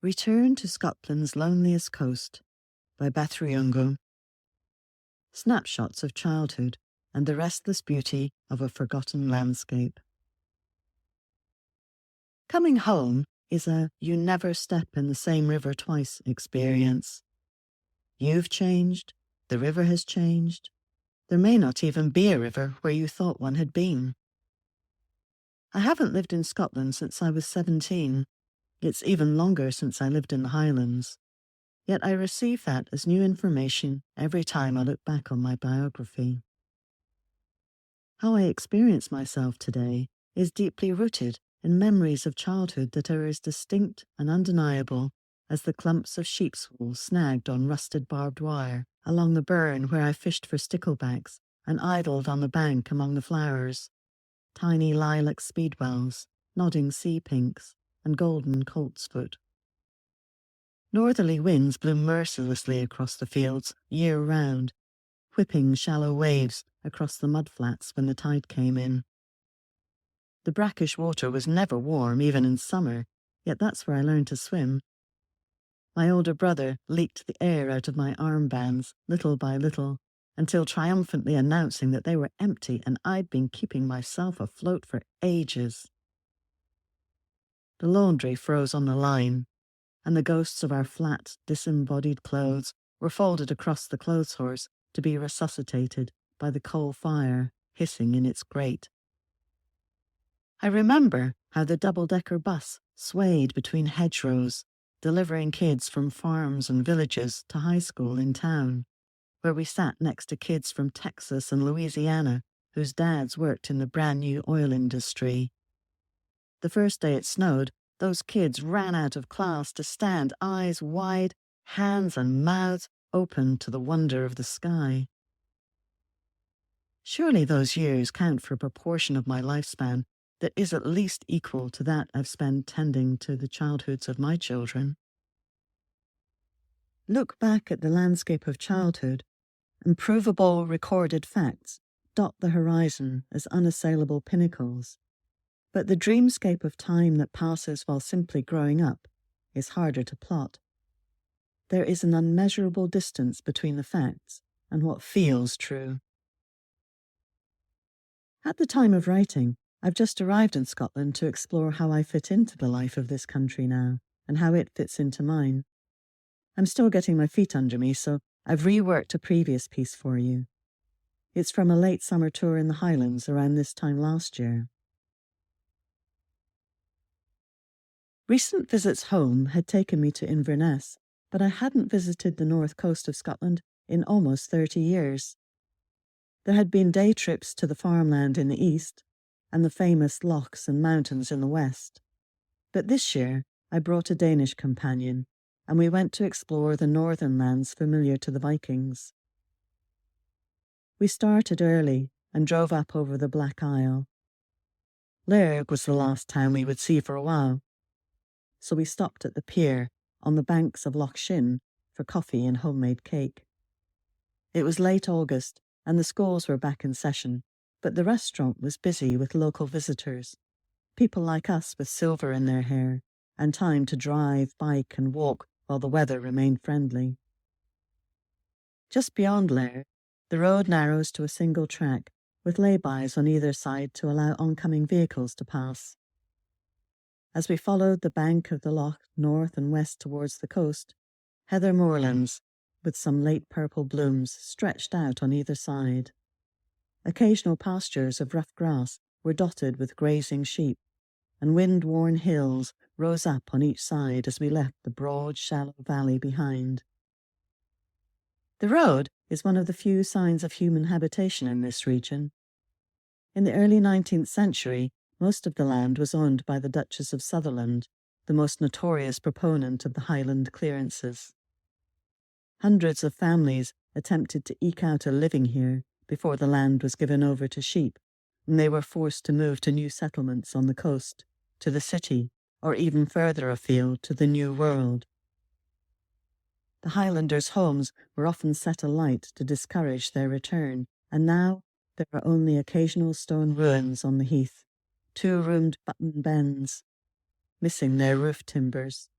Return to Scotland's Loneliest Coast by Bathriungo. Snapshots of childhood and the restless beauty of a forgotten landscape. Coming home is a you never step in the same river twice experience. You've changed, the river has changed. There may not even be a river where you thought one had been. I haven't lived in Scotland since I was 17. It's even longer since I lived in the Highlands. Yet I receive that as new information every time I look back on my biography. How I experience myself today is deeply rooted in memories of childhood that are as distinct and undeniable as the clumps of sheep's wool snagged on rusted barbed wire along the burn where I fished for sticklebacks and idled on the bank among the flowers, tiny lilac speedwells, nodding sea pinks, and golden coltsfoot. Northerly winds blew mercilessly across the fields year-round, whipping shallow waves across the mudflats when the tide came in. The brackish water was never warm, even in summer, yet that's where I learned to swim. My older brother leaked the air out of my armbands, little by little, until triumphantly announcing that they were empty and I'd been keeping myself afloat for ages. The laundry froze on the line, and the ghosts of our flat, disembodied clothes were folded across the clothes horse to be resuscitated by the coal fire hissing in its grate. I remember how the double-decker bus swayed between hedgerows, delivering kids from farms and villages to high school in town, where we sat next to kids from Texas and Louisiana whose dads worked in the brand-new oil industry. The first day it snowed, those kids ran out of class to stand eyes wide, hands and mouths open to the wonder of the sky. Surely those years count for a proportion of my lifespan that is at least equal to that I've spent tending to the childhoods of my children. Look back at the landscape of childhood, and provable recorded facts dot the horizon as unassailable pinnacles. But the dreamscape of time that passes while simply growing up is harder to plot. There is an unmeasurable distance between the facts and what feels true. At the time of writing, I've just arrived in Scotland to explore how I fit into the life of this country now, and how it fits into mine. I'm still getting my feet under me, so I've reworked a previous piece for you. It's from a late summer tour in the Highlands around this time last year. Recent visits home had taken me to Inverness, but I hadn't visited the north coast of Scotland in almost 30 years. There had been day trips to the farmland in the east, and the famous lochs and mountains in the west. But this year I brought a Danish companion, and we went to explore the northern lands familiar to the Vikings. We started early and drove up over the Black Isle. Lerg was the last town we would see for a while, so we stopped at the pier on the banks of Loch Shin for coffee and homemade cake. It was late August, and the schools were back in session, but the restaurant was busy with local visitors, people like us with silver in their hair, and time to drive, bike and walk while the weather remained friendly. Just beyond Lerg, the road narrows to a single track, with lay-bys on either side to allow oncoming vehicles to pass. As we followed the bank of the loch north and west towards the coast, heather moorlands, with some late purple blooms, stretched out on either side. Occasional pastures of rough grass were dotted with grazing sheep, and wind-worn hills rose up on each side as we left the broad, shallow valley behind. The road is one of the few signs of human habitation in this region. In the early 19th century, most of the land was owned by the Duchess of Sutherland, the most notorious proponent of the Highland clearances. Hundreds of families attempted to eke out a living here before the land was given over to sheep, and they were forced to move to new settlements on the coast, to the city, or even further afield to the New World. The Highlanders' homes were often set alight to discourage their return, and now there are only occasional stone ruins on the heath, two-roomed button bens, missing their roof timbers.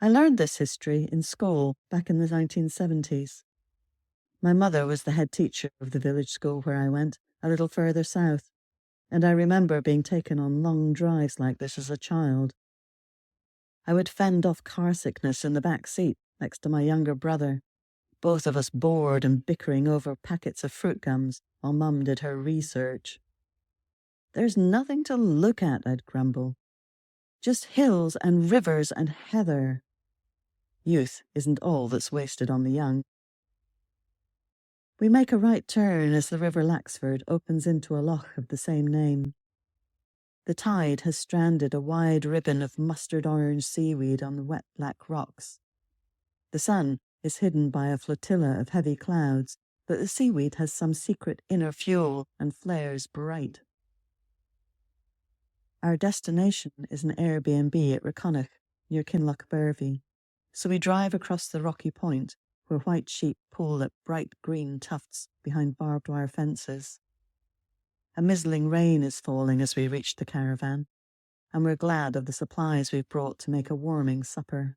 I learned this history in school back in the 1970s. My mother was the head teacher of the village school where I went, a little further south, and I remember being taken on long drives like this as a child. I would fend off car sickness in the back seat next to my younger brother, both of us bored and bickering over packets of fruit gums while Mum did her research. "There's nothing to look at," I'd grumble. "Just hills and rivers and heather." Youth isn't all that's wasted on the young. We make a right turn as the River Laxford opens into a loch of the same name. The tide has stranded a wide ribbon of mustard-orange seaweed on the wet black rocks. The sun is hidden by a flotilla of heavy clouds, but the seaweed has some secret inner fuel and flares bright. Our destination is an Airbnb at Reconnach, near Kinlochbervie, so we drive across the rocky point where white sheep pull at bright green tufts behind barbed wire fences. A mizzling rain is falling as we reach the caravan, and we're glad of the supplies we've brought to make a warming supper.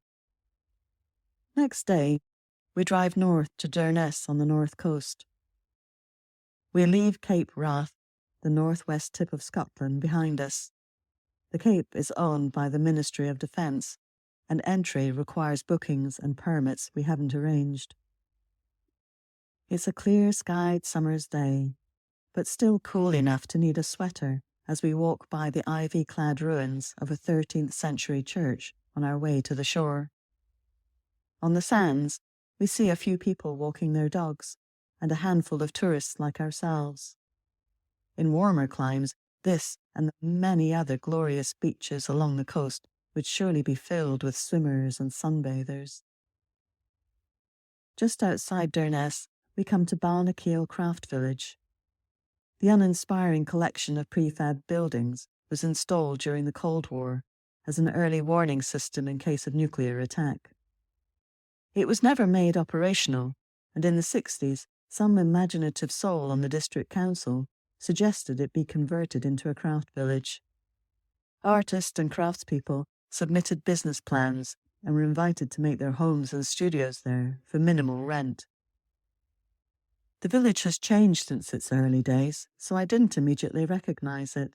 Next day, we drive north to Durness on the north coast. We leave Cape Wrath, the northwest tip of Scotland, behind us. The Cape is owned by the Ministry of Defence, and entry requires bookings and permits we haven't arranged. It's a clear-skied summer's day, but still cool enough to need a sweater as we walk by the ivy-clad ruins of a 13th century church on our way to the shore. On the sands, we see a few people walking their dogs, and a handful of tourists like ourselves. In warmer climes, this and the many other glorious beaches along the coast would surely be filled with swimmers and sunbathers. Just outside Durness, we come to Balnakeil Craft Village. The uninspiring collection of prefab buildings was installed during the Cold War as an early warning system in case of nuclear attack. It was never made operational, and in the 60s, some imaginative soul on the district council suggested it be converted into a craft village. Artists and craftspeople submitted business plans and were invited to make their homes and studios there for minimal rent. The village has changed since its early days, so I didn't immediately recognize it.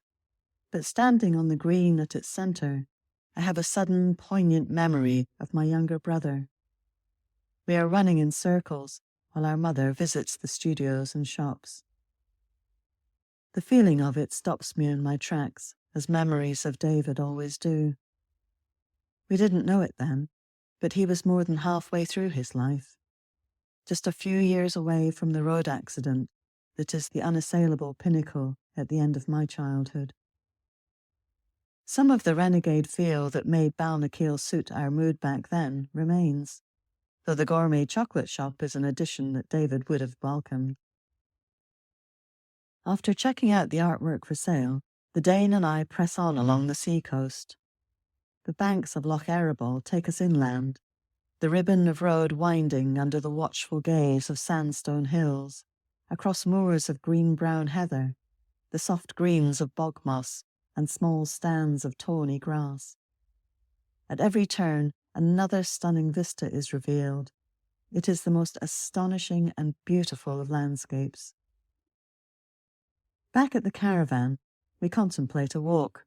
But standing on the green at its centre, I have a sudden, poignant memory of my younger brother. We are running in circles while our mother visits the studios and shops. The feeling of it stops me in my tracks, as memories of David always do. We didn't know it then, but he was more than halfway through his life. Just a few years away from the road accident that is the unassailable pinnacle at the end of my childhood. Some of the renegade feel that made Balnakeil suit our mood back then remains, though the gourmet chocolate shop is an addition that David would have welcomed. After checking out the artwork for sale, the Dane and I press on along the sea coast. The banks of Loch Erebol take us inland, the ribbon of road winding under the watchful gaze of sandstone hills, across moors of green-brown heather, the soft greens of bog moss, and small stands of tawny grass. At every turn, another stunning vista is revealed. It is the most astonishing and beautiful of landscapes. Back at the caravan, we contemplate a walk.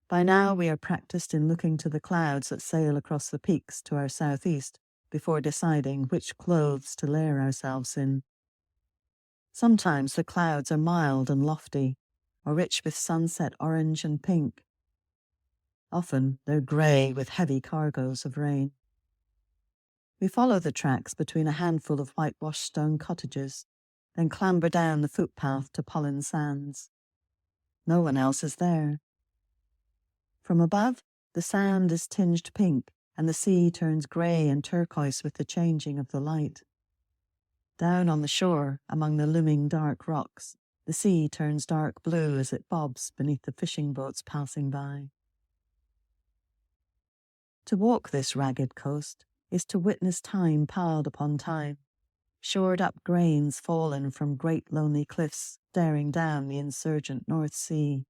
By now we are practiced in looking to the clouds that sail across the peaks to our southeast before deciding which clothes to layer ourselves in. Sometimes the clouds are mild and lofty, or rich with sunset orange and pink. Often they're grey with heavy cargoes of rain. We follow the tracks between a handful of whitewashed stone cottages, then clamber down the footpath to Pollen Sands. No one else is there. From above, the sand is tinged pink, and the sea turns grey and turquoise with the changing of the light. Down on the shore, among the looming dark rocks, the sea turns dark blue as it bobs beneath the fishing boats passing by. To walk this ragged coast is to witness time piled upon time, shored-up grains fallen from great lonely cliffs staring down the insurgent North Sea.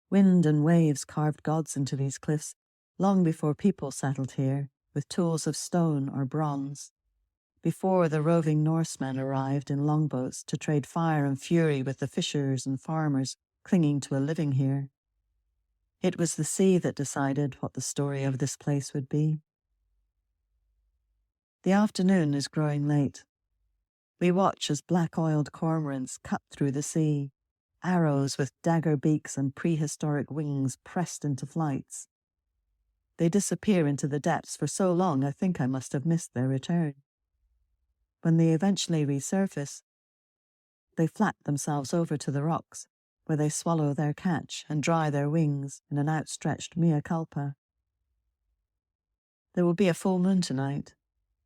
Wind and waves carved gods into these cliffs, long before people settled here with tools of stone or bronze, before the roving Norsemen arrived in longboats to trade fire and fury with the fishers and farmers clinging to a living here. It was the sea that decided what the story of this place would be. The afternoon is growing late. We watch as black-oiled cormorants cut through the sea, arrows with dagger beaks and prehistoric wings pressed into flights. They disappear into the depths for so long I think I must have missed their return. When they eventually resurface, they flap themselves over to the rocks, where they swallow their catch and dry their wings in an outstretched mea culpa. There will be a full moon tonight,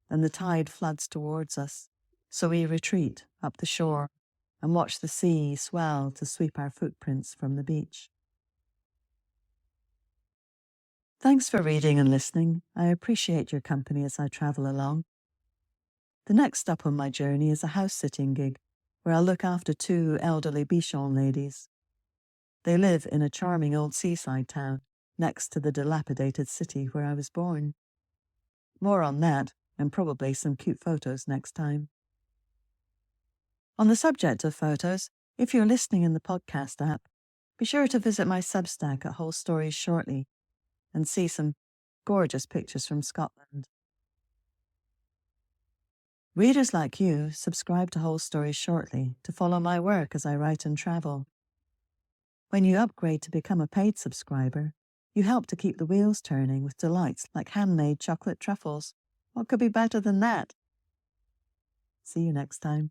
and the tide floods towards us, so we retreat up the shore and watch the sea swell to sweep our footprints from the beach. Thanks for reading and listening. I appreciate your company as I travel along. The next stop on my journey is a house-sitting gig, where I'll look after 2 elderly Bichon ladies. They live in a charming old seaside town, next to the dilapidated city where I was born. More on that, and probably some cute photos next time. On the subject of photos, if you're listening in the podcast app, be sure to visit my Substack at Whole Stories shortly and see some gorgeous pictures from Scotland. Readers like you subscribe to Whole Stories shortly to follow my work as I write and travel. When you upgrade to become a paid subscriber, you help to keep the wheels turning with delights like handmade chocolate truffles. What could be better than that? See you next time.